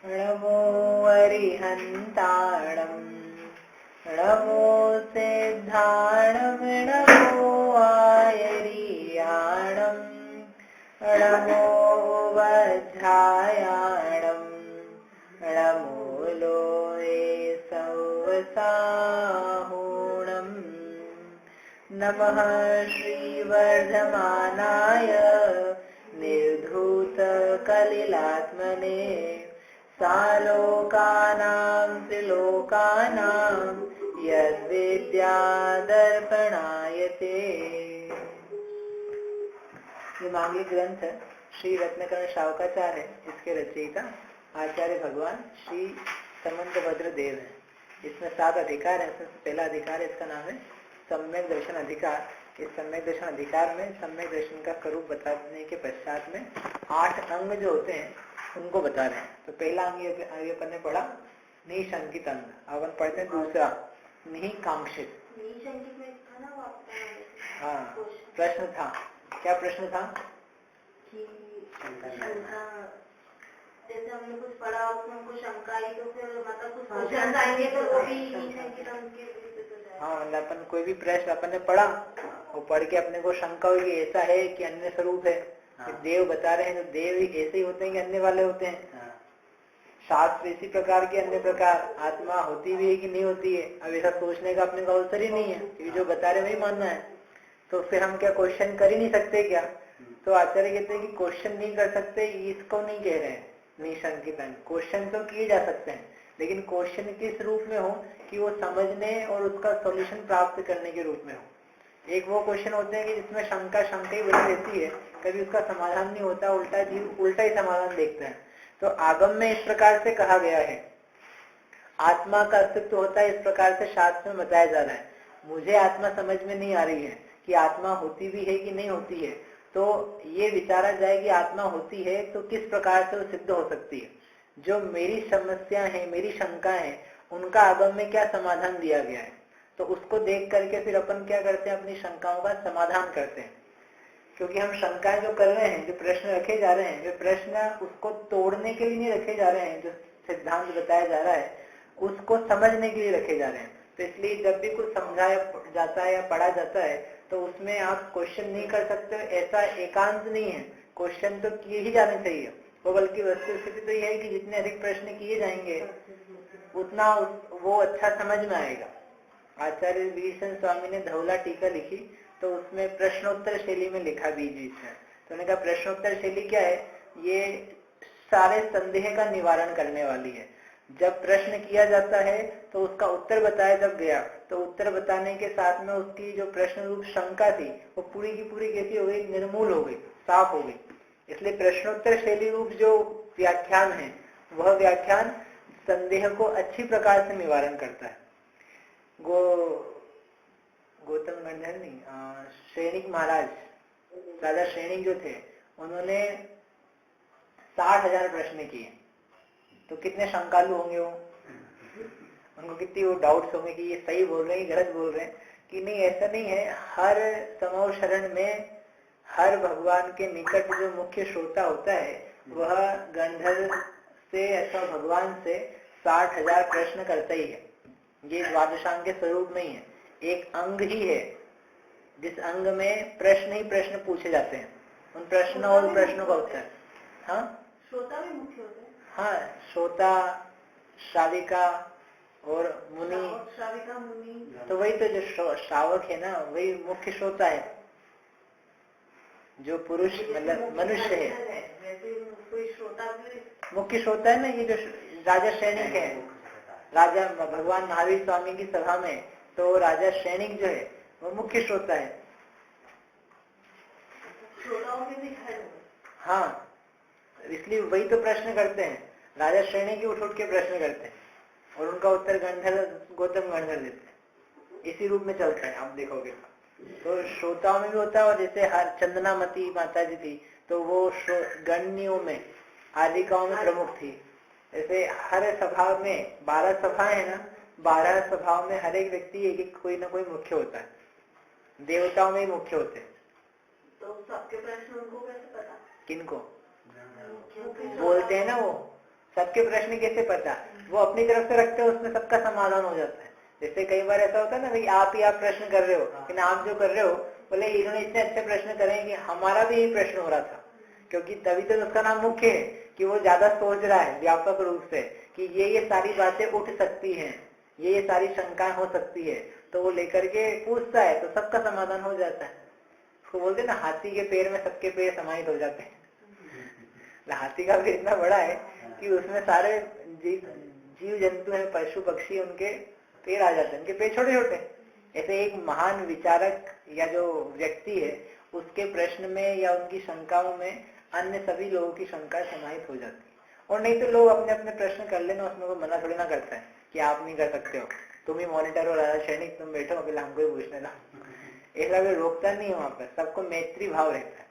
नमो अरिहन्ताणं नमो सिद्धाणं नमो आयर्याणं नमो वज्रायाणं नमो लोये सवसाहूणं नमः श्रीवर्धमानाय निर्धूतकलिलात्मने सालोकानां त्रिलोकानां यद्विद्यादर्पणायते। ये मांगलिक ग्रंथ श्री रत्नकर्ण शावकाचार्य है। इसके रचयिता आचार्य भगवान श्री समंतभद्र देव है। इसमें 7 अधिकार है। इसमें पहला अधिकार है, इसका नाम है सम्यक दर्शन अधिकार। इस सम्यक दर्शन अधिकार में सम्यक दर्शन का स्वरूप बताने के पश्चात में 8 अंग जो होते हैं उनको बता रहे हैं। तो पहला अंग आगे अपन ने पढ़ा निशंकित अंग। अब अपन पढ़ते हैं दूसरा निकांक्षित। हाँ, प्रश्न था, क्या प्रश्न था? जैसे हमने कुछ पढ़ा उसमें हमको शंका आई तो फिर मतलब कुछ क्वेश्चन आएंगे तो वो भी निशंकित अंग के रूप में तो जाएगा। हाँ, मतलब अपन कोई भी प्रश्न अपन ने पढ़ा वो पढ़ के अपने को शंका हुई कि ऐसा है कि अन्य स्वरूप है। हाँ। देव बता रहे हैं तो देव ही ऐसे ही होते हैं कि अन्य वाले होते हैं। हाँ। शास्त्र इसी प्रकार के अन्य प्रकार आत्मा होती भी है कि नहीं होती है। अब ऐसा सोचने का अपने को अवसर ही नहीं है क्योंकि जो बता रहे वही मानना है। तो फिर हम क्या क्वेश्चन कर ही नहीं सकते क्या? तो आचार्य कहते हैं कि क्वेश्चन नहीं कर सकते, इसको नहीं कह रहे हैं निशंकित अंग। क्वेश्चन तो किए जा सकते हैं लेकिन क्वेश्चन किस रूप में हो कि वो समझने और उसका सॉल्यूशन प्राप्त करने के रूप में हो। एक वो क्वेश्चन होते हैं कि जिसमें शंका ही बनी रहती है, कभी उसका समाधान नहीं होता, उल्टा ही समाधान देखते हैं। तो आगम में इस प्रकार से कहा गया है, आत्मा का अस्तित्व होता है, इस प्रकार से शास्त्र में बताया जा रहा है। मुझे आत्मा समझ में नहीं आ रही है कि आत्मा होती भी है कि नहीं होती है। तो ये विचारा जाए कि आत्मा होती है तो किस प्रकार से वो सिद्ध हो सकती है। जो मेरी समस्या है, मेरी शंका है, उनका आगम में क्या समाधान दिया गया है, तो उसको देख करके फिर अपन क्या करते हैं, अपनी शंकाओं का समाधान करते हैं। क्योंकि हम शंकाएं जो कर रहे हैं, जो प्रश्न रखे जा रहे हैं, वे प्रश्न उसको तोड़ने के लिए नहीं रखे जा रहे हैं। जो सिद्धांत बताया जा रहा है उसको समझने के लिए रखे जा रहे हैं। तो इसलिए जब भी कुछ समझाया जाता है या पढ़ा जाता है तो उसमें आप क्वेश्चन नहीं कर सकते, ऐसा एकांत नहीं है। क्वेश्चन तो किए ही जाने चाहिए। वो बल्कि वस्तुस्थिति तो यह है कि जितने अधिक प्रश्न किए जाएंगे उतना वो अच्छा समझ में आएगा। आचार्य विभीषण स्वामी ने धौला टीका लिखी तो उसमें प्रश्नोत्तर शैली में लिखा बीच बीच में। तो उन्होंने कहा प्रश्नोत्तर शैली क्या है? ये सारे संदेह का निवारण करने वाली है। जब प्रश्न किया जाता है तो उसका उत्तर बताया जब गया तो उत्तर बताने के साथ में उसकी जो प्रश्न रूप शंका थी वो पूरी की पूरी कैसी हो गई? निर्मूल हो गई, साफ हो गई। इसलिए प्रश्नोत्तर शैली रूप जो व्याख्यान है वह व्याख्यान संदेह को अच्छी प्रकार से निवारण करता है। गौतम गंधर नहीं, श्रेणिक महाराज, राजा श्रेणिक जो थे, उन्होंने 60,000 प्रश्न किए। तो कितने शंकालु होंगे वो? उनको कितनी वो डाउट्स होंगे कि ये सही बोल रहे हैं, गलत बोल रहे हैं कि नहीं। ऐसा नहीं है। हर समूह शरण में हर भगवान के निकट जो मुख्य श्रोता होता है वह गंधर्व से अथवा भगवान से 60,000 प्रश्न करता ही है। ये द्वादशांग के स्वरूप नहीं है, एक अंग ही है जिस अंग में प्रश्न ही प्रश्न पूछे जाते हैं। उन प्रश्नों और प्रश्नों का उत्तर। हाँ, श्रोता भी मुख्य होते हैं। हाँ, श्रोता, श्राविका और मुनि। श्राविका, मुनि, तो वही तो जो श्रावक है ना, वही मुख्य श्रोता है। जो पुरुष मतलब मनुष्य है कोई श्रोता मुख्य श्रोता है ना। ये जो राजा श्रेणिक है, राजा भगवान महावीर स्वामी की सभा में तो राजा श्रेणिक जो है वो मुख्य श्रोता है। श्रोताओं के भी खैर। हाँ, इसलिए वही तो प्रश्न करते हैं। राजा श्रेणी की उठ के प्रश्न करते हैं और उनका उत्तर गौतम गंधर देते हैं। इसी रूप में चलता है, आप देखोगे। तो श्रोताओं में भी होता है। और जैसे हर चंदनामती माता जी थी तो वो गणनियों में, आदिकाओं में प्रमुख थी। जैसे हर सभा में 12 सभाएं है ना, 12 सभाओं में हर एक व्यक्ति एक कोई ना कोई मुख्य होता है। देवताओं में ही मुख्य होते हैं। तो सबके प्रश्न उनको कैसे पता? किनको बोलते हैं ना, वो सबके प्रश्न कैसे पता, वो अपनी तरफ से रखते हैं, उसमें सबका समाधान हो जाता है। जैसे कई बार ऐसा होता है ना भाई, आप ही आप प्रश्न कर रहे हो, लेकिन आप जो कर रहे हो बोले इन्होंने इतने अच्छे प्रश्न करे कि हमारा भी यही प्रश्न हो रहा था, क्योंकि तभी तो उसका नाम मुख्य है कि वो ज्यादा सोच रहा है व्यापक रूप से कि ये सारी बातें उठ सकती हैं, ये सारी शंकाएं हो सकती है, तो वो लेकर के पूछता है, तो सबका समाधान हो जाता है। उसको बोलते ना, हाथी के पैर में सबके पैर समाहित हो जाते हैं। हाथी का पैर इतना बड़ा है कि उसमें सारे जीव जंतु हैं, पशु पक्षी, उनके पैर आ जाते हैं, उनके पैर छोटे छोटे। ऐसे एक महान विचारक या जो व्यक्ति है, उसके प्रश्न में या उनकी शंकाओं में अन्य सभी लोगों की शंकाएं समाहित हो जाती है। और नहीं तो लोग अपने अपने प्रश्न कर लेना, उसमें कोई मना थोड़ी ना करता है कि आप नहीं कर सकते हो, तुम ही मॉनिटर हो, राजा सैनिक तुम बैठो, अभी हमको ही पूछने ना, ऐसा कोई रोकता नहीं है। वहां पर सबको मैत्री भाव रहता है।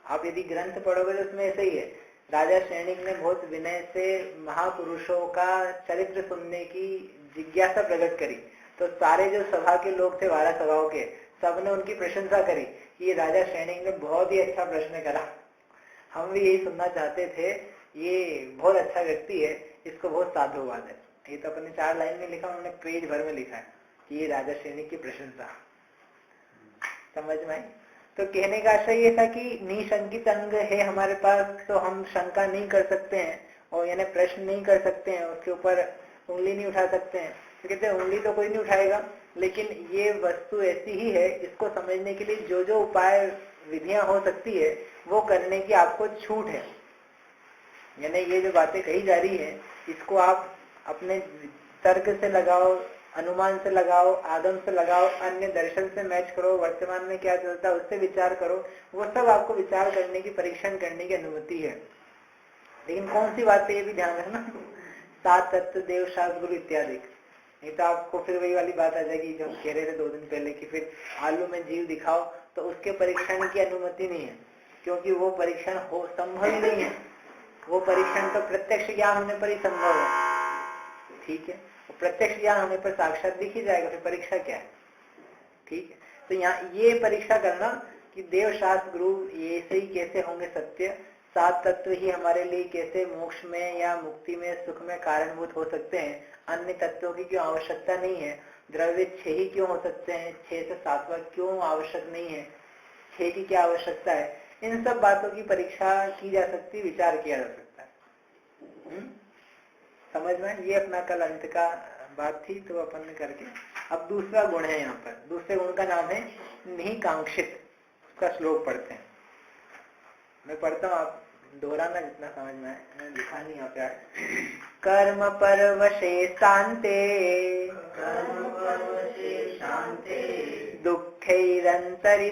आप यदि ग्रंथ पढ़ोगे तो उसमें ऐसे ही है, राजा सैनिक ने बहुत विनय से महापुरुषों का चरित्र सुनने की जिज्ञासा प्रकट करी, तो सारे जो सभा के लोग थे, 12 सभाओं के, सबने उनकी प्रशंसा करी कि ये राजा सैनिक ने बहुत ही अच्छा प्रश्न करा, हम भी यही सुनना चाहते थे, ये बहुत अच्छा व्यक्ति है, इसको बहुत साधुवाद है। ये तो अपने 4 लाइन में लिखा, उन्होंने पेज भर में लिखा है कि ये राजा सैनिक की प्रशंसा। समझ में आई? तो कहने का आशय ये था कि निशंकित अंग है हमारे पास, तो हम शंका नहीं कर सकते हैं, और यानी प्रश्न नहीं कर सकते हैं, उसके ऊपर उंगली नहीं उठा सकते हैं। तो कहते हैं उंगली तो कोई नहीं उठाएगा, लेकिन ये वस्तु ऐसी ही है, इसको समझने के लिए जो जो उपाय विधियां हो सकती है वो करने की आपको छूट है। यानी ये जो बातें कही जा रही है, इसको आप अपने तर्क से लगाओ, अनुमान से लगाओ, आगम से लगाओ, अन्य दर्शन से मैच करो, वर्तमान में क्या चलता है उससे विचार करो, वो सब आपको विचार करने की, परीक्षण करने की अनुमति है। लेकिन कौन सी बात है ये भी ध्यान रखना, 7 तत्व, देव, शास्त्र, गुरु इत्यादि। नहीं तो आपको फिर वही वाली बात आ जाएगी जो हम कह रहे थे 2 दिन पहले कि फिर आलू में जीव दिखाओ, तो उसके परीक्षण की अनुमति नहीं है, क्योंकि वो परीक्षण हो संभव ही नहीं है। वो परीक्षण तो प्रत्यक्ष ज्ञान होने पर ही संभव है। ठीक है, प्रत्यक्ष ज्ञान होने पर साक्षात दिख ही जाएगा, फिर परीक्षा क्या है। ठीक है, तो यहाँ ये परीक्षा करना कि देव, शास्त्र, गुरु ये से ही कैसे होंगे सत्य, 7 तत्व ही हमारे लिए कैसे मोक्ष में या मुक्ति में, सुख में कारणभूत हो सकते हैं, अन्य तत्वों की क्यों आवश्यकता नहीं है, द्रव्य 6 ही क्यों हो सकते हैं, 6 से 7वां क्यों आवश्यक नहीं है, 6 की क्या आवश्यकता है, इन सब बातों की परीक्षा की जा सकती, विचार किया जा सकता है। समझ में? ये अपना कल अंत का बात थी, तो अपन ने करके अब दूसरा गुण है यहाँ पर। दूसरे गुण का नाम है निकांक्षित। उसका श्लोक पढ़ते हैं, मैं पढ़ता हूँ, आप दोहराना जितना समझ में आए, मैंने लिखा नहीं यहाँ पे। कर्म परवशे शांते दुःखैरन्तरिदोदये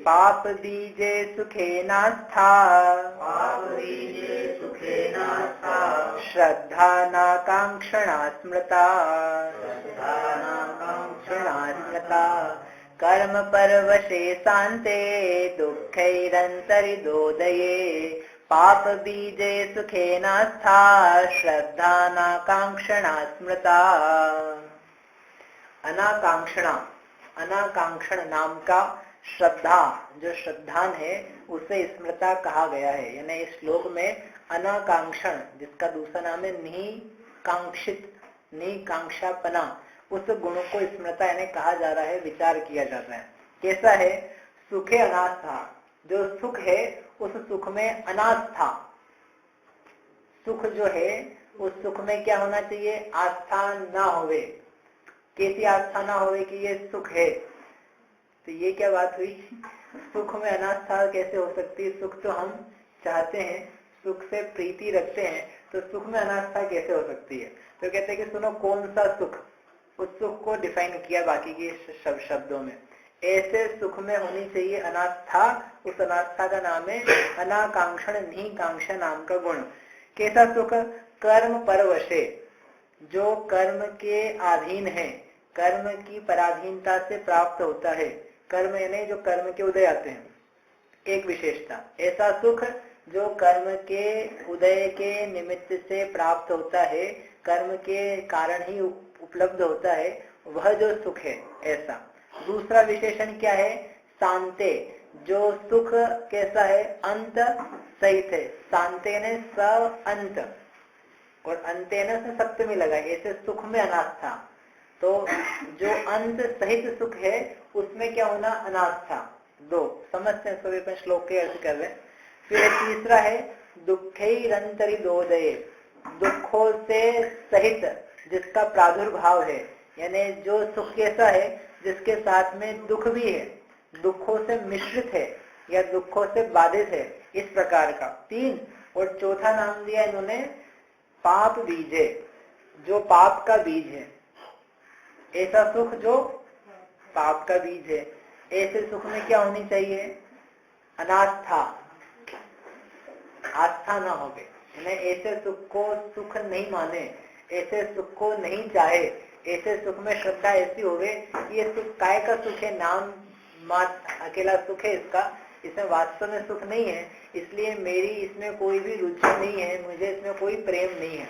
पाप बीजे सुखेनास्था श्रद्धा नाकांक्षणा स्मृता। कर्म परवशे शांते दुःखैरन्तरिदोदये पाप बीजे सुखेनास्था श्रद्धा नाकांक्षणा स्मृता। अनाकांक्षणा, अनाकांक्षण नाम का श्रद्धा, जो श्रद्धान है, उसे स्मृता कहा गया है। यानी इस श्लोक में अनाकांक्षण, जिसका दूसरा नाम है निकांक्षित, निकांक्षापना, उस गुण को स्मृता यानी कहा जा रहा है, विचार किया जाता है। कैसा है? सुखे अनास्था, जो सुख है उस सुख में अनास्था। सुख जो है उस सुख में क्या होना चाहिए? आस्था ना होवे। कैसी आस्था ना होवे कि ये सुख है? तो ये क्या बात हुई? सुख में अनास्था कैसे हो सकती है? सुख तो हम चाहते हैं, सुख से प्रीति रखते हैं, तो सुख में अनास्था कैसे हो सकती है? तो कहते हैं कि सुनो कौन सा सुख, उस सुख को डिफाइन किया बाकी के शब्दों में। ऐसे सुख में होनी चाहिए अनास्था, उस अनास्था का नाम है अनाकांक्षण निकांक्षा नाम का गुण। कैसा सुख? कर्म परवशे, जो कर्म के अधीन है, कर्म की पराधीनता से प्राप्त होता है। कर्म यानी जो कर्म के उदय आते हैं, एक विशेषता। ऐसा सुख जो कर्म के उदय के निमित्त से प्राप्त होता है, कर्म के कारण ही उपलब्ध होता है, वह जो सुख है ऐसा। दूसरा विशेषण क्या है? शांते, जो सुख कैसा है, अंत सहित है, शांतेन स अंत, और अंतेन से सप्तमी लगाई, ऐसे सुख में अनास्था। तो जो अंत सहित सुख है उसमें क्या होना, अनास्था। दो समझते हैं, सभी अपन श्लोक के अर्थ कर रहे हैं। फिर तीसरा है दुःखैरन्तरिदोदये, दुखों से सहित जिसका प्रादुर्भाव है, यानी जो सुख कैसा है जिसके साथ में दुख भी है, दुखों से मिश्रित है या दुखों से बाधित है, इस प्रकार का। तीन, और चौथा नाम दिया इन्होंने पाप बीजे, जो पाप का बीज है, ऐसा सुख जो पाप का बीज है। ऐसे सुख में क्या होनी चाहिए, अनास्था, आस्था ना होवे, ऐसे सुख को सुख नहीं माने, ऐसे सुख को नहीं चाहे, ऐसे सुख में श्रद्धा ऐसी होवे कि ये सुख काय का सुख है, नाम मात्र अकेला सुख है इसका, इसमें वास्तव में सुख नहीं है, इसलिए मेरी इसमें कोई भी रुचि नहीं है, मुझे इसमें कोई प्रेम नहीं है।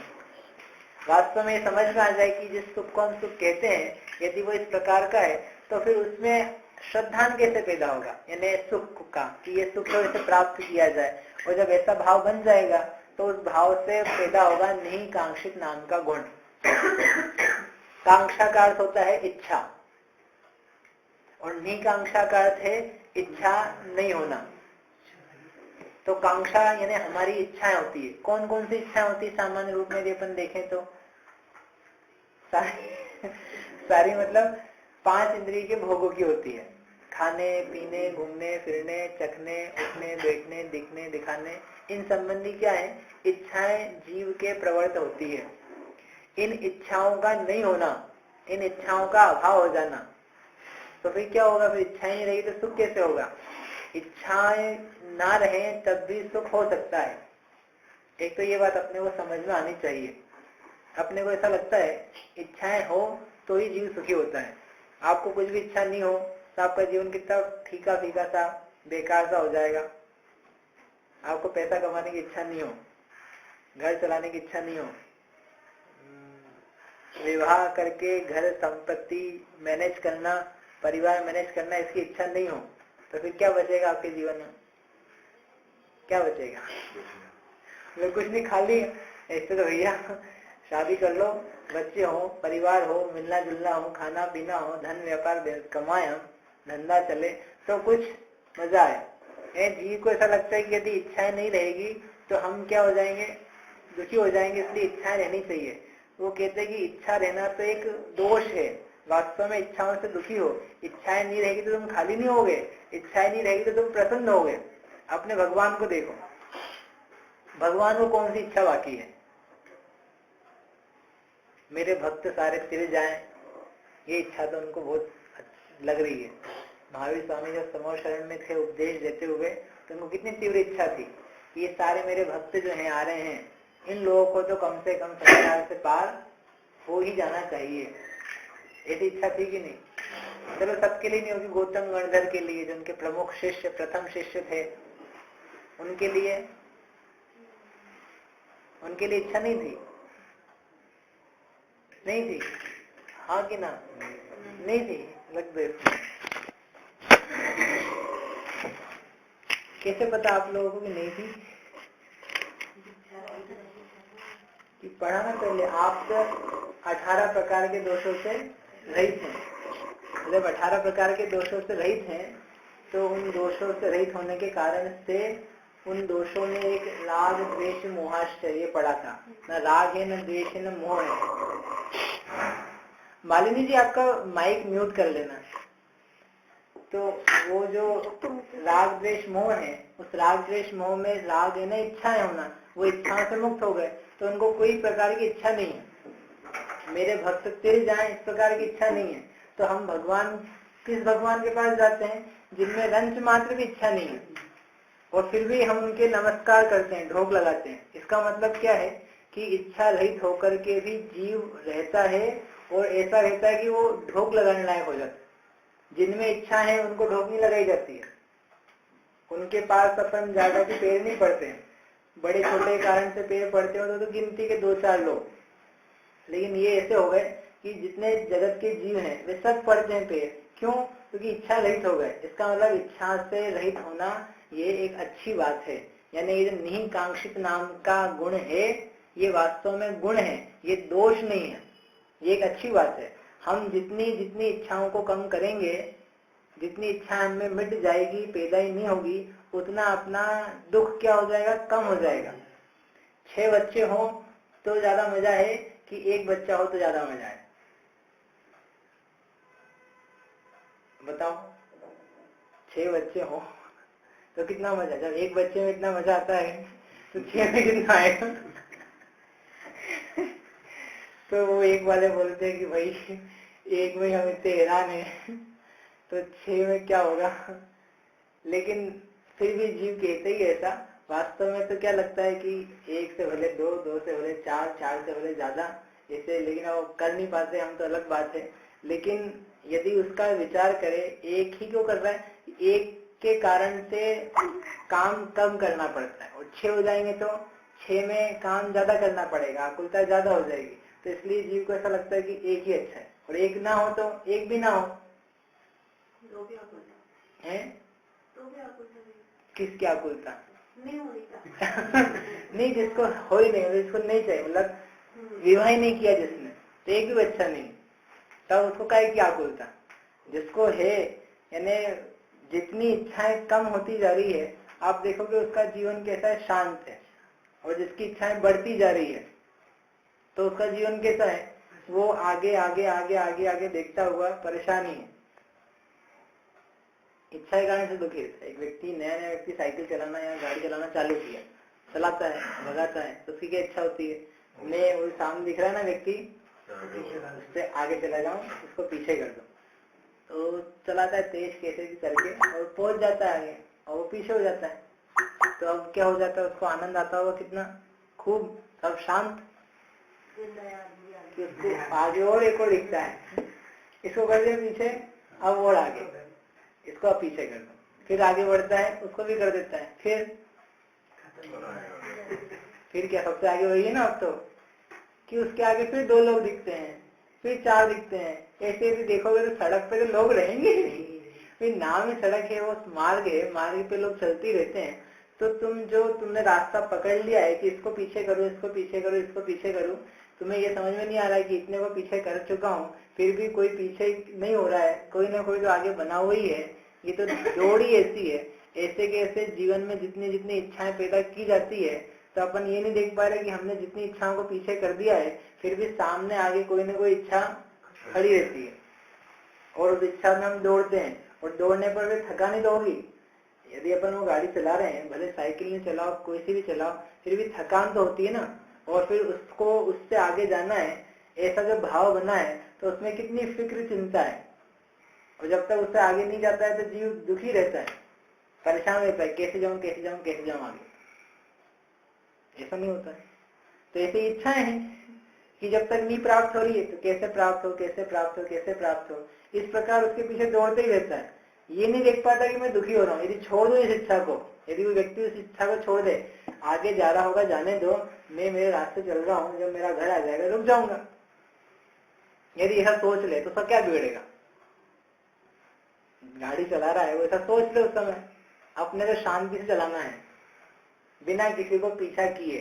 वास्तव में समझ में आ जाए कि जिस सुख को हम सुख कहते हैं, यदि वो इस प्रकार का है तो फिर उसमें श्रद्धान कैसे पैदा होगा, यानी सुख का, कि ये सुख है इसे प्राप्त किया जाए। और जब ऐसा भाव बन जाएगा तो उस भाव से पैदा होगा नहीं कांक्षित नाम का गुण। कांक्षा का अर्थ होता है इच्छा, और निकांक्षा का अर्थ है इच्छा नहीं होना। तो कांक्षा यानी हमारी इच्छाएं होती है। कौन कौन सी इच्छाएं होती है सामान्य रूप में यदि अपन देखें तो सारी मतलब 5 इंद्रिय के भोगों की होती है, खाने पीने, घूमने फिरने, चखने, उठने, बैठने, दिखने, दिखाने, इन संबंधी क्या है, इच्छाएं जीव के प्रवृत्त होती है। इन इच्छाओं का नहीं होना, इन इच्छाओं का अभाव हो जाना, तो फिर क्या होगा, फिर इच्छाएं नहीं रही तो सुख कैसे होगा। इच्छाएं ना रहे तब भी सुख हो सकता है। एक तो ये बात अपने को समझ में आनी चाहिए। अपने को ऐसा लगता है इच्छाएं हो तो ही जीव सुखी होता है। आपको कुछ भी इच्छा नहीं हो तो आपका जीवन कितना फीका फीका सा, बेकार सा हो जाएगा। आपको पैसा कमाने की इच्छा नहीं हो, घर चलाने की इच्छा नहीं हो, विवाह करके घर संपत्ति मैनेज करना, परिवार मैनेज करना, इसकी इच्छा नहीं हो, तो फिर क्या बचेगा आपके जीवन में, क्या बचेगा, कुछ नहीं, खाली। ऐसे तो भैया शादी कर लो, बच्चे हो, परिवार हो, मिलना जुलना हो, खाना पीना हो, धन व्यापार कमाए, हम धंधा चले तो कुछ मजा आए। जी को ऐसा लगता है कि यदि इच्छाएं नहीं रहेगी तो हम क्या हो जाएंगे, दुखी हो जाएंगे, इसलिए इच्छाएं रहनी चाहिए। वो कहते हैं कि इच्छा रहना तो एक दोष है, वास्तव में इच्छाओं से दुखी हो। इच्छाएं नहीं रहेगी तो तुम खाली नहीं होगे, इच्छाएं नहीं रहेगी तो तुम प्रसन्न होगे। अपने भगवान को देखो, भगवान को कौन सी इच्छा बाकी है, मेरे भक्त सारे तिल जाएं, ये इच्छा तो उनको बहुत लग रही है। महावीर स्वामी जब समूह शरण में थे उपदेश देते हुए, तो उनको कितनी तीव्र इच्छा थी कि ये सारे मेरे भक्त जो हैं आ रहे हैं, इन लोगों को तो कम से कम संसार से पार हो ही जाना चाहिए। ऐसी इच्छा थी कि नहीं। चलो सबके लिए नहीं होगी, गौतम गणधर के लिए जो उनके प्रमुख शिष्य, प्रथम शिष्य थे, उनके लिए इच्छा नहीं थी, नहीं थी, हाँ कि ना, नहीं थी, लग दो। कैसे पता आप लोगों को कि नहीं थी, कि पढ़ा ना पहले। आप तो 18 प्रकार के दोषों से रहित हैं। जब 18 प्रकार के दोषों से रहित हैं तो उन दोषों से रहित होने के कारण से उन दोषों में एक राग द्वेष मोहाश्चर्य पड़ा था। न राग है, न द्वेष है, न मोह है। मालिनी जी आपका माइक म्यूट कर लेना। तो वो जो राग द्वेष मोह है, उस राग द्वेष मोह में राग है ना इच्छाएं होना, वो इच्छाओं से मुक्त हो गए, तो उनको कोई प्रकार की इच्छा नहीं है। मेरे भक्त तिल जाएं, इस प्रकार की इच्छा नहीं है। तो हम भगवान, किस भगवान के पास जाते हैं जिनमें रंच मात्र की इच्छा नहीं है, और फिर भी हम उनके नमस्कार करते हैं, ढोक लगाते हैं। इसका मतलब क्या है कि इच्छा रहित होकर के भी जीव रहता है, और ऐसा रहता है कि वो ढोक लगाने लायक हो जाता है। जिनमें इच्छा है उनको ढोक नहीं लगाई जाती है, उनके पास अपन ज्यादा के पैर नहीं पड़ते हैं। बड़े छोटे कारण से पैर पड़ते हो तो गिनती के 2-4 लोग, लेकिन ये ऐसे हो गए कि जितने जगत के जीव हैं वे सब पड़ते हैं पैर। क्यों? क्योंकि इच्छा रहित हो गए। इसका मतलब इच्छा से रहित होना ये एक अच्छी बात है। यानी ये जो निकांक्षित नाम का गुण है ये वास्तव में गुण है, ये दोष नहीं है, ये एक अच्छी बात है। हम जितनी जितनी इच्छाओं को कम करेंगे, जितनी इच्छा हमें मिट जाएगी, पैदा ही नहीं होगी, उतना अपना दुख क्या हो जाएगा, कम हो जाएगा। 6 बच्चे हो तो ज्यादा मजा है कि 1 बच्चा हो तो ज्यादा मजा है? बताओ, 6 बच्चे हो तो कितना मजा, जब 1 बच्चे में इतना मजा आता है तो 6 में कितना आएगा? तो वो एक वाले बोलते हैं कि भाई 1 में हम इतने हैरान है तो 6 में क्या होगा। लेकिन फिर भी जीव कहते ही ऐसा, वास्तव में तो क्या लगता है कि 1 से भले 2, 2 से भले 4, 4 से भले ज्यादा ऐसे, लेकिन अब कर नहीं पाते हम तो अलग बात है। लेकिन यदि उसका विचार करें, एक ही क्यों कर रहा है, एक के कारण से काम कम करना पड़ता है, और 6 हो जाएंगे तो 6 में काम ज्यादा करना पड़ेगा, आकुलता ज्यादा हो जाएगी। तो इसलिए जीव को ऐसा लगता है कि 1 ही अच्छा है, और 1 ना हो तो 1 भी ना हो है तो भी आकुलता किसकी आकुलता नहीं होगी नहीं, जिसको हो ही नहीं, जिसको नहीं चाहिए, मतलब विवाह ही नहीं किया जिसने, तो 1 भी बच्चा नहीं, तब उसको काहे की आकुलता। जिसको है, यानी जितनी इच्छाएं कम होती जा रही है, आप देखोगे उसका जीवन कैसा है, शांत है। और जिसकी इच्छाएं बढ़ती जा रही है तो उसका जीवन कैसा है, वो आगे आगे आगे आगे आगे देखता हुआ परेशानी है। इच्छा के कारण से दुखी रहता है। एक व्यक्ति, नया नया व्यक्ति साइकिल चलाना या गाड़ी चलाना चालू किया, चलाता है, भगाता है, तो उसकी क्या इच्छा होती है, मैं वो सामने दिख रहा है ना व्यक्ति, उससे आगे चला जाऊं, उसको पीछे कर दो। तो चलाता है तेज कैसे भी करके और पहुंच जाता है आगे, और वो पीछे हो जाता है। तो अब क्या हो जाता है, उसको आनंद आता होगा कितना खूब, सब शांत, कि उसको आगे और एक और दिखता है, इसको कर दिया पीछे, अब और आगे, इसको अब पीछे कर दो, फिर आगे बढ़ता है, उसको भी कर देता है, फिर क्या सबसे आगे वही है ना अब तो, कि उसके आगे फिर 2 लोग दिखते हैं, फिर 4 दिखते हैं। ऐसे यदि देखोगे तो सड़क पे तो लोग रहेंगे ही नहीं, फिर नाम ही सड़क है, वो मार्ग है, मार्ग पे लोग चलते रहते हैं। तो तुमने रास्ता पकड़ लिया है कि इसको पीछे करो, इसको पीछे करो, इसको पीछे करो, तुम्हें ये समझ में नहीं आ रहा है कि इतने को पीछे कर चुका हूँ, फिर भी कोई पीछे नहीं हो रहा है, कोई ना कोई तो आगे बना हुआ ही है। ये तो जोड़ी ऐसी है। ऐसे के ऐसे जीवन में जितनी जितनी इच्छाएं पैदा की जाती है, तो अपन ये नहीं देख पा रहे कि हमने जितनी इच्छाओं को पीछे कर दिया है, फिर भी सामने आगे कोई ना कोई इच्छा खड़ी रहती है, और उस इच्छा में हम दौड़ते हैं, और दौड़ने पर भी थकान तो होगी। यदि अपन वो गाड़ी चला रहे हैं, भले साइकिल में चलाओ, कोई सी भी चलाओ, फिर भी थकान तो होती है ना। और फिर उसको उससे आगे जाना है, ऐसा जब भाव बना है, तो उसमें कितनी फिक्र चिंता है। और जब तक उससे आगे नहीं जाता है तो जीव दुखी रहता है, परेशान रहता है, कैसे जाऊं कैसे जाऊं कैसे जाऊं आगे। ऐसा नहीं होता है। तो ऐसी इच्छाएं हैं कि जब तक नहीं प्राप्त हो रही है तो कैसे प्राप्त हो, कैसे प्राप्त हो, कैसे प्राप्त हो, इस प्रकार उसके पीछे दौड़ते ही रहता है। ये नहीं देख पाता कि मैं दुखी हो रहा हूँ। यदि छोड़ दो इस इच्छा को, यदि वो व्यक्ति उस इच्छा को छोड़ दे, आगे जा रहा होगा जाने दो, मैं मेरे रास्ते चल रहा हूँ, जब मेरा घर आ जाएगा रुक जाऊंगा, यदि ऐसा सोच ले तो सब क्या बिगड़ेगा। गाड़ी चला रहा है वो ऐसा सोच ले उस समय, अपने को शांति से चलाना है, बिना किसी को पीछा किए।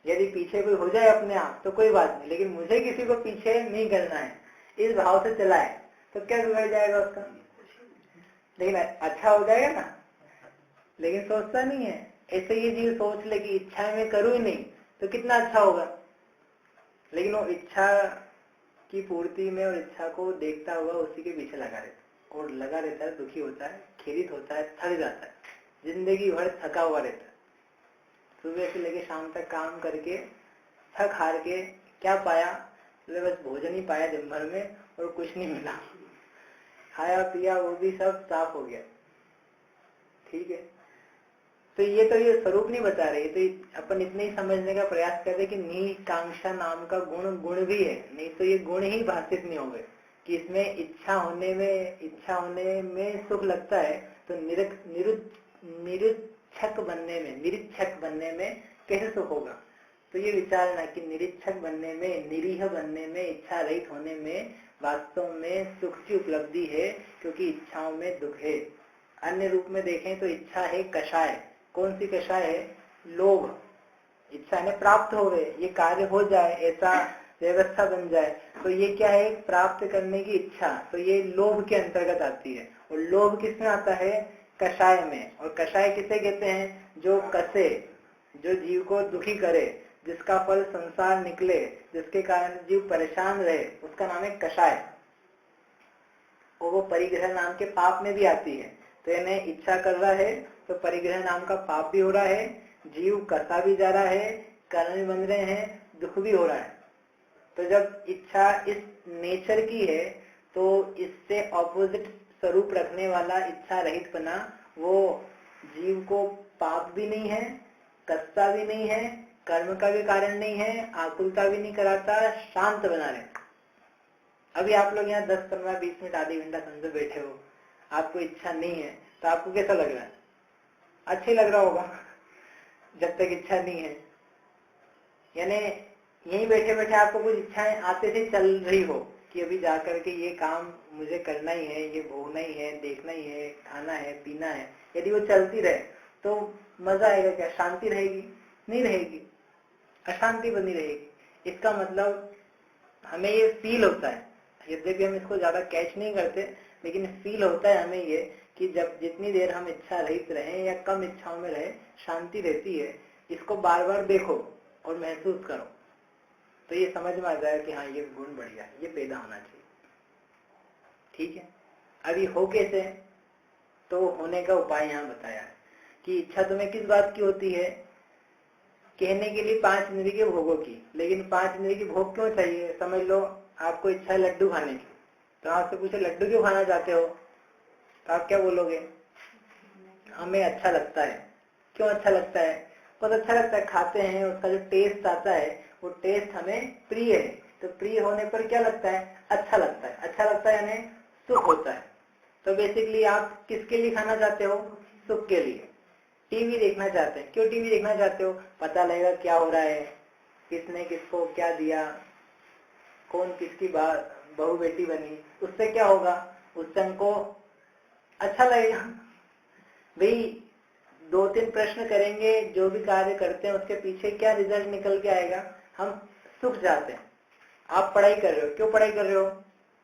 यदि पीछे कोई हो जाए अपने आप तो कोई बात नहीं, लेकिन मुझे किसी को पीछे नहीं करना है, इस भाव से चलाए तो क्या बिगड़ जाएगा उसका। लेकिन अच्छा हो जाएगा ना, लेकिन सोचता नहीं है। ऐसे ये जीव सोच ले कि इच्छा में करूं ही नहीं तो कितना अच्छा होगा, लेकिन वो इच्छा की पूर्ति में और इच्छा को देखता हुआ उसी के पीछे लगा रहता है, और लगा रहता है, दुखी होता है, खेदित होता है, थक जाता है, जिंदगी भर थका हुआ रहता है। सुबह से लेके शाम तक काम करके थक हार के क्या पाया, बस भोजन ही पाया दिन भर में और कुछ नहीं मिला, खाया पिया वो भी सब साफ हो गया। ठीक है, तो ये स्वरूप नहीं बता रहे, तो अपन इतने ही समझने का प्रयास कर रहे कि निकांक्षा नाम का गुण भी है, नहीं तो ये गुण ही भाषित नहीं होंगे कि इसमें इच्छा होने में सुख लगता है, तो निरीक्षक बनने में कैसे सुख होगा। तो ये विचारना कि निरीक्षक बनने में, निरीह बनने में, इच्छा रहित होने में वास्तव में सुख की उपलब्धि है, क्योंकि इच्छाओं में दुख है। अन्य रूप में देखें तो इच्छा है कषाय। कौन सी कषाय है? लोभ। इच्छा ने प्राप्त हो गए, ये कार्य हो जाए, ऐसा व्यवस्था बन जाए, तो ये क्या है? प्राप्त करने की इच्छा। तो ये लोभ के अंतर्गत आती है। और लोभ किसमें आता है? कषाय में। और कषाय किसे कहते हैं? जो कसे, जो जीव को दुखी करे, जिसका फल संसार निकले, जिसके कारण जीव परेशान रहे, उसका नाम है कषाय। और वो परिग्रह नाम के पाप में भी आती है। तो यानी इच्छा कर रहा है तो परिग्रह नाम का पाप भी हो रहा है, जीव कसा भी जा रहा है, कर्म भी बन रहे हैं, दुख भी हो रहा है। तो जब इच्छा इस नेचर की है तो इससे ऑपोजिट स्वरूप रखने वाला इच्छा रहित बना, वो जीव को पाप भी नहीं है, कष्टा भी नहीं है, कर्म का भी कारण नहीं है, आकुलता भी नहीं कराता, शांत बना रहे। अभी आप लोग यहाँ 10, 15, 20 मिनट, आधे घंटा समझो बैठे हो, आपको इच्छा नहीं है, तो आपको कैसा लग रहा है? अच्छा लग रहा होगा जब तक इच्छा नहीं है। यानी यहीं बैठे बैठे आपको कुछ इच्छाएं आते से चल रही हो कि अभी जाकर के ये काम मुझे करना ही है, ये भोगना ही है, देखना ही है, खाना है, पीना है। यदि वो चलती रहे तो मजा आएगा क्या? शांति रहेगी? नहीं रहेगी, अशांति बनी रहेगी। इसका मतलब हमें ये फील होता है, यद्यपि हम इसको ज्यादा कैच नहीं करते, लेकिन फील होता है हमें ये कि जब जितनी देर हम इच्छा रहित रहे या कम इच्छाओं में रहे, शांति रहती है। इसको बार बार देखो और महसूस करो तो ये समझ में आ जाएगा कि हाँ ये गुण बढ़िया है, ये पैदा होना चाहिए। ठीक है, अभी हो कैसे? तो होने का उपाय यहाँ बताया है कि इच्छा तुम्हें किस बात की होती है? कहने के लिए 5 इंद्रिय के भोगों की, लेकिन 5 इंद्रिय की भोग क्यों चाहिए? समझ लो आपको इच्छा है लड्डू खाने की, तो आपसे पूछे लड्डू क्यों खाना चाहते हो, तो आप क्या बोलोगे? हमें अच्छा लगता है। क्यों अच्छा लगता है? बहुत अच्छा लगता है, खाते हैं, उसका जो टेस्ट आता है वो टेस्ट हमें प्रिय है। तो प्रिय होने पर क्या लगता है? अच्छा लगता है। अच्छा लगता है यानी सुख होता है। तो बेसिकली आप किसके लिए खाना चाहते हो? सुख के लिए। टीवी देखना चाहते हैं, क्यों टीवी देखना चाहते हो? पता लगेगा क्या हो रहा है, किसने किसको क्या दिया, कौन किसकी बहू बेटी बनी, उससे क्या होगा? उससे हमको अच्छा लगेगा। भाई 2-3 प्रश्न करेंगे, जो भी कार्य करते हैं उसके पीछे क्या रिजल्ट निकल के आएगा? हम सुख जाते हैं। आप पढ़ाई कर रहे हो, क्यों पढ़ाई कर रहे हो?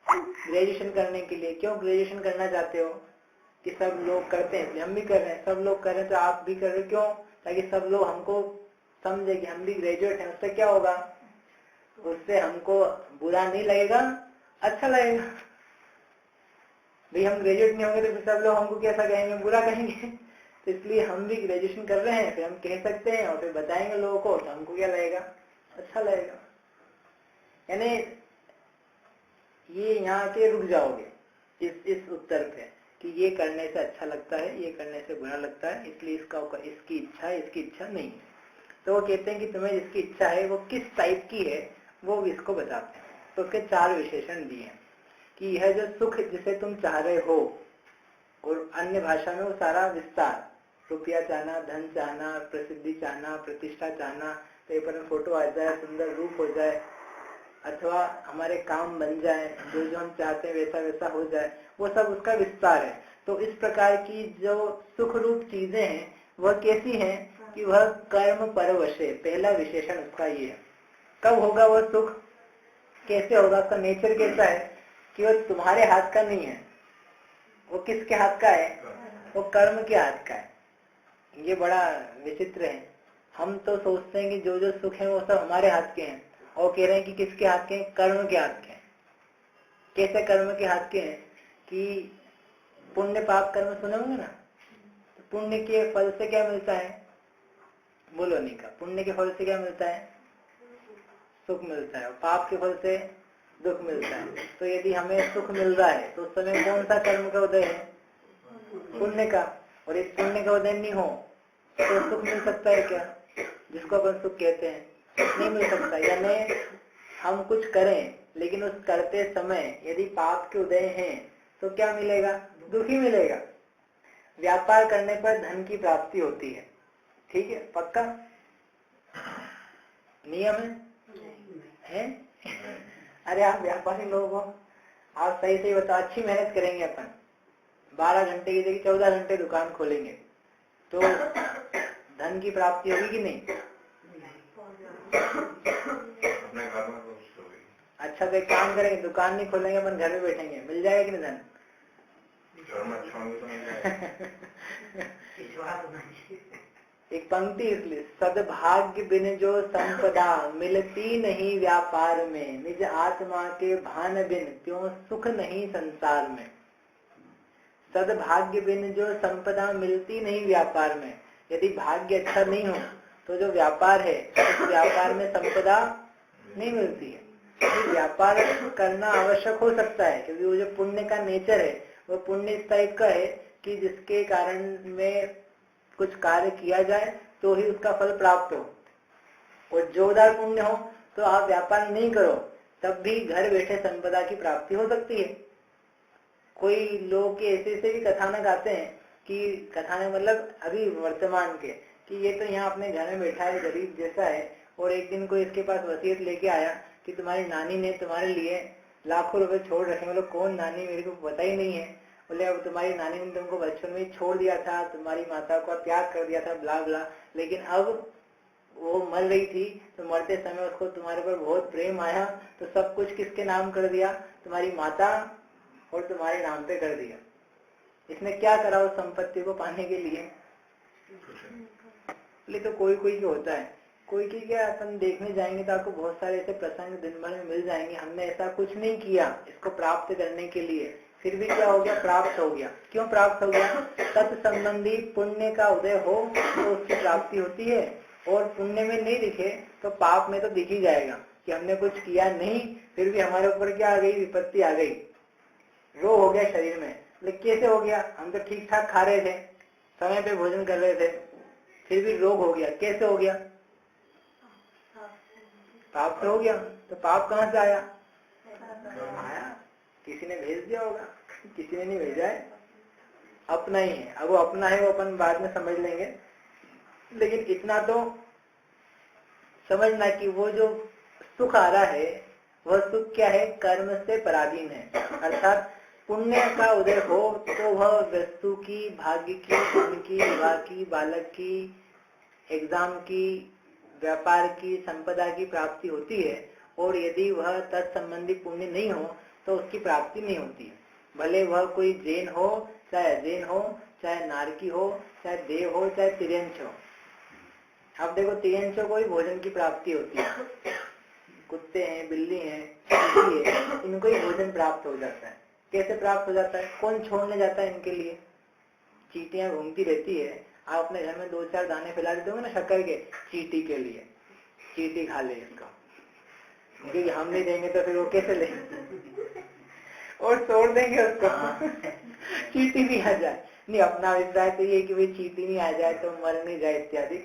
ग्रेजुएशन करने के लिए। क्यों ग्रेजुएशन करना चाहते हो? कि सब लोग करते हैं इसलिए हम भी कर रहे हैं, सब लोग कर रहे हैं तो आप भी कर रहे हो। क्यों? ताकि सब लोग हमको समझे कि हम भी ग्रेजुएट हैं। उससे क्या होगा? उससे हमको बुरा नहीं लगेगा, अच्छा लगेगा। भाई हम ग्रेजुएट नहीं होंगे तो फिर सब लोग हमको कैसा कहेंगे? बुरा कहेंगे। तो इसलिए हम भी ग्रेजुएशन कर रहे हैं, फिर हम कह सकते हैं और फिर बताएंगे लोगों को, तो हमको क्या लगेगा? अच्छा लगेगा। यानी ये यहाँ के रुक जाओगे इस उत्तर पे कि ये करने से अच्छा लगता है, ये करने से बुरा लगता है, इसलिए इसकी इच्छा है, इसकी इच्छा नहीं है। तो वो कहते हैं कि तुम्हें जिसकी इच्छा है वो किस टाइप की है, वो इसको बताते हैं। तो उसके 4 विशेषण दिए हैं कि यह जो सुख जिसे तुम चाह रहे हो, और अन्य भाषा में वो सारा विस्तार, रुपया चाहना, धन चाहना, प्रसिद्धि चाहना, प्रतिष्ठा चाहना, पेपर में फोटो आ जाए, सुंदर रूप हो जाए, अथवा हमारे काम बन जाए, जो जो हम चाहते हैं वैसा वैसा हो जाए, वो सब उसका विस्तार है। तो इस प्रकार की जो सुख रूप चीजें हैं वह कैसी हैं कि वह कर्म परवश है। पहला विशेषण उसका ये है। कब होगा वह सुख, कैसे होगा, उसका नेचर कैसा है? कि वो तुम्हारे हाथ का नहीं है। वो किसके हाथ का है? वो कर्म के हाथ का है। ये बड़ा विचित्र है। हम तो सोचते हैं कि जो जो सुख है वो सब हमारे हाथ के हैं, और कह रहे हैं कि किसके हाथ के हैं? कर्म के हाथ के हैं। कैसे कर्म के हाथ के हैं? कि पुण्य पाप कर्म सुने होंगे ना, तो पुण्य के फल से क्या मिलता है? बोलो नहीं का, पुण्य के फल से क्या मिलता है? सुख मिलता है। और पाप के फल से दुख मिलता है। तो यदि हमें सुख मिल रहा है तो उस समय कौन सा कर्म का उदय है? पुण्य का। और इस पुण्य का उदय नहीं हो तो सुख मिल सकता है क्या? जिसको अपन सुख कहते हैं, नहीं मिल सकता। यानी हम कुछ करें लेकिन उस करते समय यदि पाप के उदय हैं तो क्या मिलेगा? दुख ही मिलेगा। व्यापार करने पर धन की प्राप्ति होती है, ठीक है, पक्का। नियम है? अरे आप व्यापारी लोग हो, आप सही सही बताओ, अच्छी मेहनत करेंगे अपन, 12 घंटे की जगह 14 घंटे दुकान खोलेंगे तो धन की प्राप्ति होगी कि नहीं? अपने घर में तो अच्छा तो एक काम करेंगे, दुकान नहीं खोलेंगे, अपन घर में बैठेंगे, मिल जाएगा कि नहीं धन? घर में अच्छा होंगे तो मिल जाएगा। एक पंक्ति इसलिए, सद्भाग्य बिन जो संपदा मिलती नहीं व्यापार में, निज आत्मा के भान बिन त्यों सुख नहीं संसार में। सद्भाग्य बिन जो संपदा मिलती नहीं व्यापार में, यदि भाग्य अच्छा नहीं हो तो जो व्यापार है उस व्यापार में संपदा नहीं मिलती है। तो व्यापार करना आवश्यक हो सकता है क्योंकि वो जो पुण्य का नेचर है वो पुण्य इस टाइप का है कि जिसके कारण में कुछ कार्य किया जाए तो ही उसका फल प्राप्त हो। और जोरदार पुण्य हो तो आप व्यापार नहीं करो तब भी घर बैठे संपदा की प्राप्ति हो सकती है। कोई लोग के ऐसे भी कथानक आते हैं कि कथानक मतलब अभी वर्तमान के, कि ये तो यहाँ अपने घर में बैठा है, गरीब जैसा है, और एक दिन कोई इसके पास वसीयत लेके आया कि तुम्हारी नानी ने तुम्हारे लिए लाखों रुपए छोड़ रखे। मतलब कौन नानी, मेरे को पता ही नहीं है। बोले अब तुम्हारी नानी ने तुमको बचपन में छोड़ दिया था, तुम्हारी माता को त्याग कर दिया था, ब्ला ब्ला, लेकिन अब वो मर रही थी तो मरते समय उसको तुम्हारे पर बहुत प्रेम आया तो सब कुछ किसके नाम कर दिया? तुम्हारी माता और तुम्हारे नाम पे कर दिया। इसने क्या करा उस संपत्ति को पाने के लिए? तो कोई कोई की होता है, कोई की क्या अपन देखने जाएंगे तो आपको बहुत सारे ऐसे प्रसंग दिन भर में मिल जाएंगे, हमने ऐसा कुछ नहीं किया इसको प्राप्त करने के लिए, फिर भी क्या हो गया? प्राप्त हो गया। क्यों प्राप्त हो गया? तत्संबंधी पुण्य का उदय हो तो उसकी प्राप्ति होती है, और पुण्य में नहीं दिखे तो पाप में तो दिख ही जाएगा कि हमने कुछ किया नहीं, फिर भी हमारे ऊपर क्या आ गई? विपत्ति आ गई, रोग हो गया शरीर में। लेकिन कैसे हो गया? हम तो ठीक ठाक खा रहे थे, समय पे भोजन कर रहे थे, फिर भी रोग हो गया। कैसे हो गया? पाप से हो गया। तो पाप कहाँ से आया? किसी ने भेज दिया होगा, किसी ने नहीं भेजा है, अपना ही है। अब वो अपना है वो अपन बाद में समझ लेंगे, लेकिन इतना तो समझना कि वो जो सुख आ रहा है वह सुख क्या है? कर्म से पराधीन है। अर्थात पुण्य का उदय हो तो वह वस्तु की, भाग्य की, धन की, विवाह की, बालक की, एग्जाम की, व्यापार की, संपदा की प्राप्ति होती है। और यदि वह तत्संबंधी पुण्य नहीं हो तो उसकी प्राप्ति नहीं होती है। भले वह कोई जैन हो, चाहे अजैन हो, चाहे नारकी हो, चाहे देव हो, चाहे तिर्यंच हो। अब देखो तिर्यंचों को ही भोजन की प्राप्ति होती है, कुत्ते हैं, बिल्ली हैं, चींटी है, इनको ही भोजन प्राप्त हो जाता है। कैसे प्राप्त हो जाता है? कौन छोड़ने जाता है इनके लिए? चींटियां घूमती रहती है, आप अपने घर में 2-4 दाने फैला देते होंगे ना शक्कर के, चींटी के लिए, चींटी खा ले इसका, क्योंकि हम नहीं देंगे तो फिर वो कैसे लेंगे, और छोड़ देंगे उसको। चींटी भी आ जाए, नहीं अपना अभिप्राय तो ये कि भाई चींटी नहीं आ जाए तो मर नहीं जाए इत्यादि,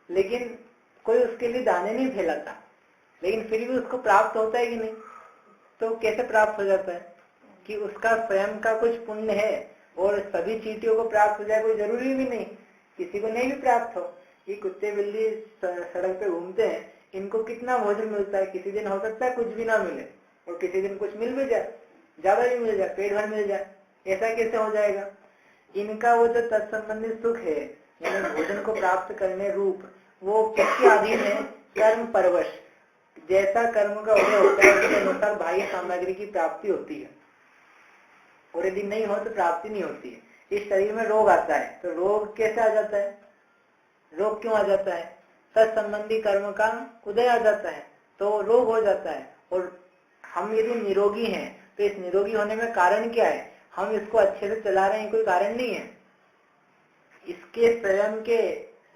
लेकिन कोई उसके लिए दाने नहीं फैलाता, लेकिन फिर भी उसको प्राप्त होता है कि नहीं? तो कैसे प्राप्त हो जाता है? कि उसका स्वयं का कुछ पुण्य है, और सभी चींटियों को प्राप्त हो जाए कोई जरूरी भी नहीं, किसी को नहीं भी प्राप्त हो। ये कुत्ते बिल्ली सड़क पे घूमते हैं, इनको कितना भोजन मिलता है? किसी दिन हो सकता है कुछ भी ना मिले, और किसी दिन कुछ मिल भी जाए, ज्यादा भी मिल जाए, पेट भर मिल जाए। ऐसा कैसे हो जाएगा? इनका वो जो तत्संबंधी सुख है, यानी भोजन को प्राप्त करने रूप, वो किसके अधीन है? कर्म परवश। जैसा कर्म का उदय होता है उसके अनुसार बाह्य सामग्री की प्राप्ति होती है, और यदि नहीं हो तो प्राप्ति नहीं होती है। इस शरीर में रोग आता है तो रोग कैसे आ जाता है? रोग क्यों आ जाता है? तत्संबंधी कर्म का उदय आ जाता है तो रोग हो जाता है। और हम यदि निरोगी हैं तो इस निरोगी होने में कारण क्या है? हम इसको अच्छे से चला रहे हैं, कोई कारण नहीं है। इसके स्वयं के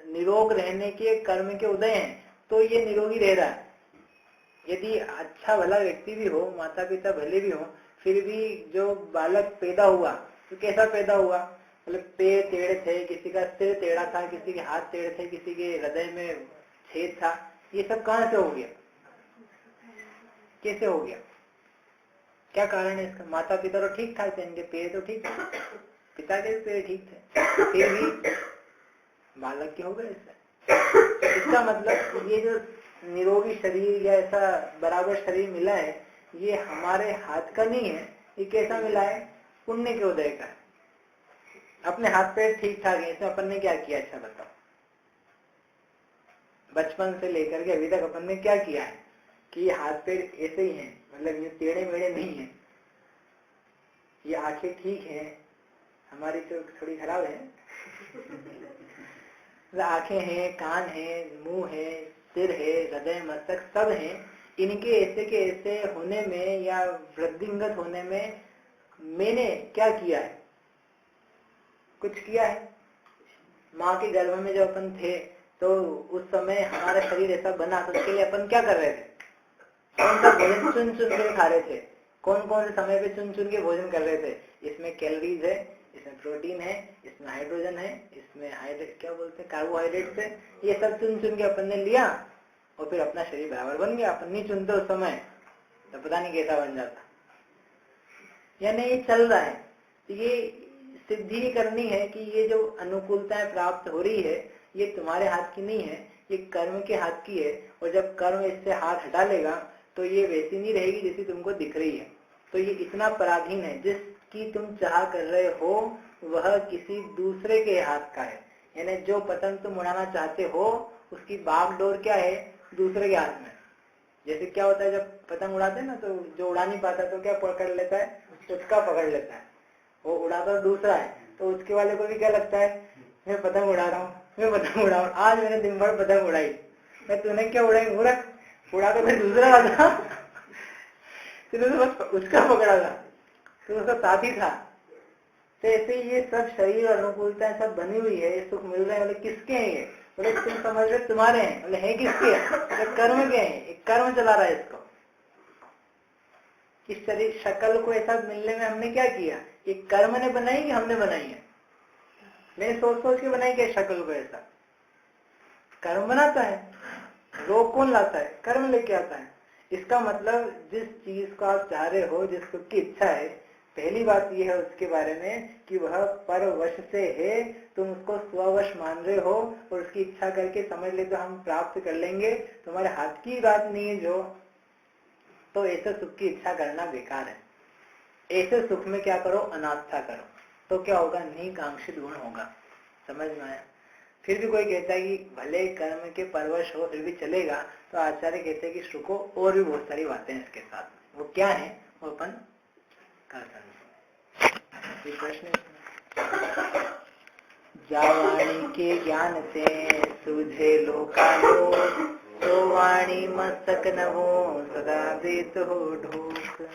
निरोग रहने के कर्म के उदय हैं तो ये निरोगी रह रहा है। यदि अच्छा भला व्यक्ति भी हो, माता पिता भले भी हो, फिर भी जो बालक पैदा हुआ तो कैसा पैदा हुआ? मतलब पैर टेढ़े थे, किसी का सिर टेढ़ा था, किसी के हाथ टेढ़े थे, किसी के हृदय में छेद था, ये सब कहाँ से हो गया? कैसे हो गया? क्या कारण है इसका? माता पिता तो ठीक ठाक थे, इनके पैर तो ठीक थे, पिता के पैर ठीक थे, फिर भी बालक के हो गए इससे। इसका मतलब ये जो निरोगी शरीर या ऐसा बराबर शरीर मिला है, ये हमारे हाथ का नहीं है। ये कैसा मिला है? पुण्य के उदय का। अपने हाथ पैर ठीक ठाक है, इसमें अपन ने क्या किया? अच्छा बताओ, बचपन से लेकर के अभी तक अपन ने क्या किया है कि ये हाथ पैर ऐसे ही हैं, मतलब ये टेढ़े मेढ़े नहीं है, ये आंखें ठीक हैं, हमारी तो थोड़ी खराब है आंखें हैं, कान है, मुंह है, सिर है, हृदय मस्तक सब है। इनके ऐसे के ऐसे होने में या वृद्धिंगत होने में मैंने क्या किया है? कुछ किया है? माँ के गर्भ में जब अपन थे तो उस समय हमारा शरीर ऐसा बना, तो उसके लिए अपन क्या कर रहे थे? कौन सा भोजन चुन चुन के खा रहे थे? कौन कौन से समय पे चुन चुन के भोजन कर रहे थे? इसमें कैलोरीज है, इसमें प्रोटीन है, इसमें हाइड्रोजन है, इसमें क्या बोलते हैं, कार्बोहाइड्रेट्स है। ये सब चुन चुन के अपन ने लिया और फिर अपना शरीर बराबर बन गया। अपन नहीं चुनते उस समय तो पता नहीं कैसा बन जाता। यानी ये चल रहा है, तो ये सिद्धि करनी है कि ये जो अनुकूलताएं प्राप्त हो रही है ये तुम्हारे हाथ की नहीं है, ये कर्म के हाथ की है। और जब कर्म इससे हाथ हटा लेगा तो ये वैसी नहीं रहेगी जैसी तुमको दिख रही है। तो ये इतना पराधीन है, जिसकी तुम चाह कर रहे हो वह किसी दूसरे के हाथ का है। यानी जो पतंग तुम उड़ाना चाहते हो उसकी बागडोर क्या है? दूसरे के हाथ में। जैसे क्या होता है जब पतंग उड़ाते हैं ना, तो जो उड़ा नहीं पाता तो क्या पकड़ लेता है? उसका पकड़ लेता है। वो उड़ाता दूसरा है तो उसके वाले को भी क्या लगता है? मैं पतंग उड़ा रहा हूँ, मैं पतंग उड़ा रहा हूँ, आज मैंने दिन भर पतंग उड़ाई। मैं तूने क्या उड़ाई? उड़ा तो मैं दूसरा था तूने तो बस उसका पकड़ा था, तो उसका साथी था। तो ऐसे ये सब शरीर अनुकूलता सब बनी हुई है, ये सुख मिल रहे हैं। बोले किसके हैं ये? बोले तुम समझ रहे तुम्हारे हैं। बोले है किसके? बोले कर्म के हैं, एक कर्म चला रहा है इसको। इस शरीर शक्ल को ऐसा मिलने में हमने क्या किया? ये कर्म ने बनाई कि हमने बनाई है? मैंने सोच सोच के बनाई क्या शक्ल को? ऐसा कर्म बनाता है। रोग कौन लाता है? कर्म लेके आता है। इसका मतलब जिस चीज को आप चाह रहे हो, जिस सुख की इच्छा है, पहली बात यह है उसके बारे में कि वह परवश से है, तुम उसको स्ववश मान रहे हो और उसकी इच्छा करके समझ ले तो हम प्राप्त कर लेंगे, तुम्हारे हाथ की बात नहीं है जो, तो ऐसे सुख की इच्छा करना बेकार है। ऐसे सुख में क्या करो? अनास्था करो, तो क्या होगा? नहीं कांक्षित गुण होगा। समझ में आया? फिर भी कोई कहता है कि भले कर्म के परवश हो फिर भी चलेगा, तो आचार्य कहते हैं कि श्रुको और भी बहुत सारी बातें हैं इसके साथ। वो क्या है वो अपन कर सकते। प्रश्न जावाणी के ज्ञान से सूझे लोकालो, तो वाणी मस्तक नवो सदा देत हो ढूक।